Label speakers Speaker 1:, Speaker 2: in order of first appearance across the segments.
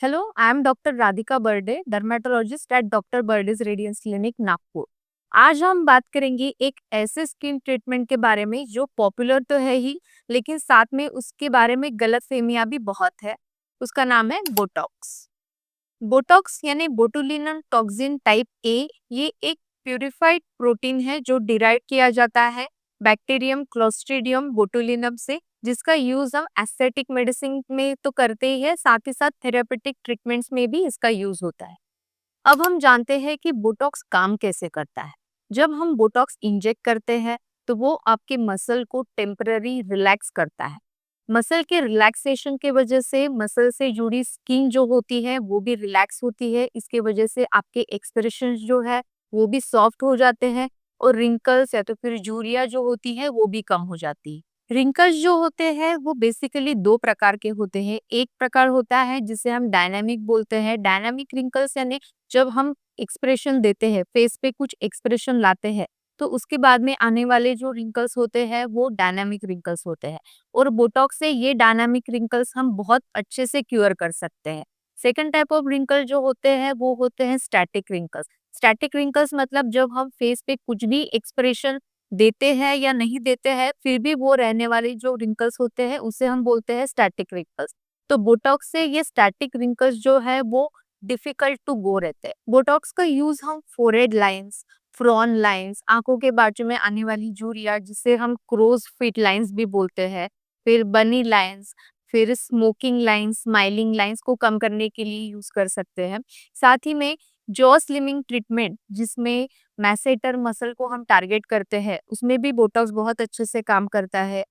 Speaker 1: Hello, I am doctor Radhika Barde, dermatologist at doctor Barde's radiance clinic, Nagpur. आज हम बात करेंगे एक ऐसे स्किन ट्रीटमेंट के बारे में जो पॉपुलर तो है ही, लेकिन साथ में उसके बारे में गलतफहमियां भी बहुत है। उसका नाम है बोटॉक्स। बोटॉक्स यानी बोटुलिनम टॉक्सिन टाइप ए। ये एक प्यूरिफाइड प्रोटीन है जो डिराइव किया जाता है बैक्टीरियम क्लोस्ट्रीडियम बोटुलिनम से, जिसका यूज हम एस्थेटिक मेडिसिन में तो करते ही है, साथ ही साथ थेरेपेटिक ट्रीटमेंट्स में भी इसका यूज होता है। अब हम जानते हैं कि बोटॉक्स काम कैसे करता है। जब हम बोटॉक्स इंजेक्ट करते हैं तो वो आपके मसल को टेम्पररी रिलैक्स करता है। मसल के रिलैक्सेशन के वजह से मसल से जुड़ी स्किन जो होती है वो भी रिलैक्स होती है। इसके वजह से आपके एक्सप्रेशन जो है वो भी सॉफ्ट हो जाते हैं और रिंकल्स या तो फिर झुर्रियां जो होती है वो भी कम हो जाती है। रिंकल्स जो होते हैं वो बेसिकली दो प्रकार के होते हैं। एक प्रकार होता है जिसे हम डायनामिक बोलते हैं। डायनामिक रिंकल्स यानी जब हम एक्सप्रेशन देते हैं, फेस पे कुछ एक्सप्रेशन लाते हैं, तो उसके बाद में आने वाले जो रिंकल्स होते हैं वो डायनामिक रिंकल्स होते हैं। और बोटॉक्स से ये डायनामिक रिंकल्स हम बहुत अच्छे से क्योर कर सकते हैं। सेकंड टाइप ऑफ रिंकल जो होते हैं वो होते हैं स्टैटिक रिंकल्स। स्टैटिक रिंकल्स मतलब जब हम फेस पे कुछ भी एक्सप्रेशन देते हैं या नहीं देते हैं, फिर भी वो रहने वाले जो रिंकल्स होते हैं उसे हम बोलते हैं स्टैटिक रिंकल्स। तो बोटॉक्स से ये स्टैटिक रिंकल्स जो है वो डिफिकल्ट टू गो रहते हैं। बोटॉक्स का यूज हम फोरहेड लाइंस, फ्रॉन लाइंस, आंखों के बाजू में आने वाली झुर्रियां जिसे हम क्रोज फिट लाइंस भी बोलते हैं, फिर बनी लाइंस, फिर स्मोकिंग लाइंस, स्माइलिंग लाइंस को कम करने के लिए यूज कर सकते हैं। साथ ही में जॉ स्लिमिंग ट्रीटमेंट जिसमें मैसेटर मसल को हम टारगेट करते हैं, उसमें भी बोटॉक्स बहुत अच्छे से काम करता है।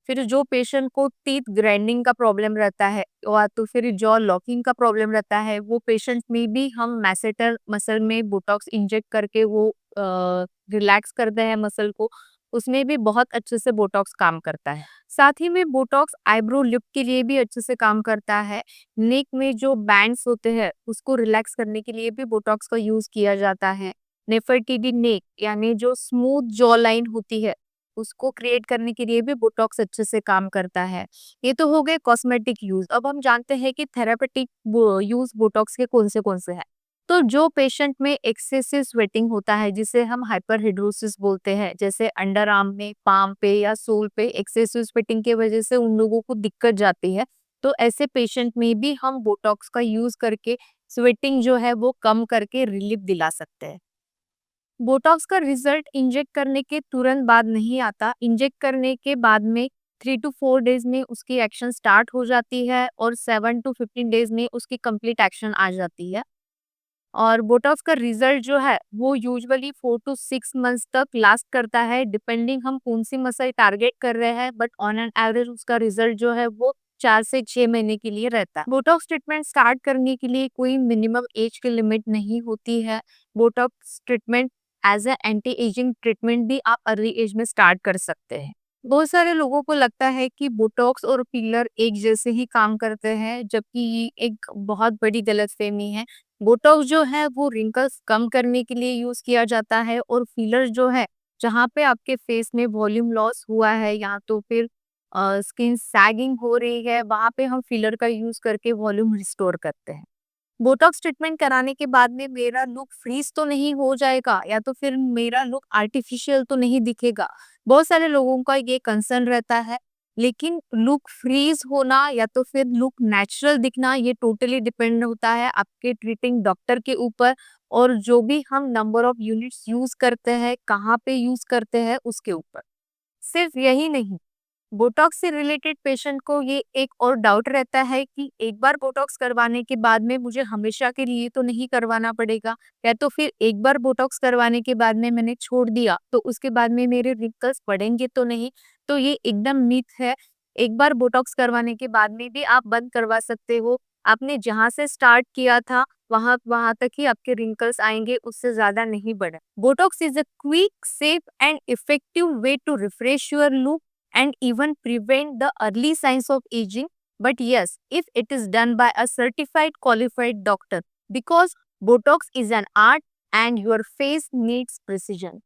Speaker 1: फिर जो पेशेंट को टीथ ग्राइंडिंग का प्रॉब्लम रहता है या तो फिर जॉ लॉकिंग का प्रॉब्लम रहता है, वो पेशेंट में भी हम मैसेटर मसल में बोटॉक्स इंजेक्ट करके वो रिलैक्स करते हैं मसल को, उसमें भी बहुत अच्छे से बोटॉक्स काम करता है। साथ ही में बोटॉक्स आईब्रो लिप के लिए भी अच्छे से काम करता है। नेक में जो बैंड्स होते हैं उसको रिलैक्स करने के लिए भी बोटॉक्स का यूज किया जाता है। नेफर्टिडी नेक यानी जो स्मूथ जॉ लाइन होती है उसको क्रिएट करने के लिए भी बोटॉक्स अच्छे से काम करता है। ये तो हो गए कॉस्मेटिक यूज। अब हम जानते हैं कि थेरापेटिक यूज बोटॉक्स के कौन से हैं। तो जो पेशेंट में एक्सेसिव स्वेटिंग होता है जिसे हम हाइपरहिड्रोसिस बोलते हैं, जैसे अंडर आर्म में, पाम पे या सोल पे एक्सेसिव स्वेटिंग की वजह से उन लोगों को दिक्कत जाती है, तो ऐसे पेशेंट में भी हम बोटॉक्स का यूज करके स्वेटिंग जो है वो कम करके रिलीफ दिला सकते हैं। बोटॉक्स का रिजल्ट इंजेक्ट करने के तुरंत बाद नहीं आता। इंजेक्ट करने के बाद में 3 to 4 डेज में उसकी एक्शन स्टार्ट हो जाती है और 7 to 15 डेज में उसकी कंप्लीट एक्शन आ जाती है। और बोटॉक्स का रिजल्ट जो है वो यूजुअली 4 to 6 मंथ्स तक लास्ट करता है, डिपेंडिंग हम कौन सी मसल टारगेट कर रहे हैं, बट ऑन एन एवरेज उसका रिजल्ट जो है वो 4 से 6 महीने के लिए रहता है। बोटॉक्स ट्रीटमेंट स्टार्ट करने के लिए कोई मिनिमम एज की लिमिट नहीं होती है। Botox treatment as a anti ageing treatment भी आप अर्ली एज में स्टार्ट कर सकते हैं। बहुत सारे लोगों को लगता है कि बोटॉक्स और फिलर एक जैसे ही काम करते हैं, जबकि ये एक बहुत बड़ी गलतफहमी है। बोटॉक्स जो है वो रिंकल्स कम करने के लिए यूज किया जाता है और फिलर जो है जहाँ पे आपके फेस में वॉल्यूम लॉस हुआ है या तो फिर स्किन सैगिंग हो रही है, वहां पे हम फिलर का यूज करके वॉल्यूम रिस्टोर करते हैं। बोटॉक्स ट्रीटमेंट कराने के बाद में मेरा लुक फ्रीज तो नहीं हो जाएगा या तो फिर मेरा लुक आर्टिफिशियल तो नहीं दिखेगा, बहुत सारे लोगों का ये कंसर्न रहता है। लेकिन लुक फ्रीज होना या तो फिर लुक नेचुरल दिखना ये टोटली डिपेंड होता है आपके ट्रीटिंग डॉक्टर के ऊपर, और जो भी हम नंबर ऑफ यूनिट्स यूज करते हैं, कहाँ पे यूज करते हैं उसके ऊपर। सिर्फ यही नहीं, बोटॉक्स से रिलेटेड पेशेंट को ये एक और डाउट रहता है कि एक बार बोटॉक्स करवाने के बाद में मुझे हमेशा के लिए तो नहीं करवाना पड़ेगा, या तो फिर एक बार बोटॉक्स करवाने के बाद में मैंने छोड़ दिया तो उसके बाद में मेरे रिंकल्स बढ़ेंगे तो नहीं। तो ये एकदम मिथ है। एक बार बोटॉक्स करवाने के बाद में भी आप बंद करवा सकते हो। आपने जहां से स्टार्ट किया था वहां वहां तक ही आपके रिंकल्स आएंगे, उससे ज्यादा नहीं बढ़े। Botox is a quick, safe and effective way to refresh your look and even prevent the early signs of aging. But yes, if it is done by a certified qualified doctor, because Botox is an art and your face needs precision.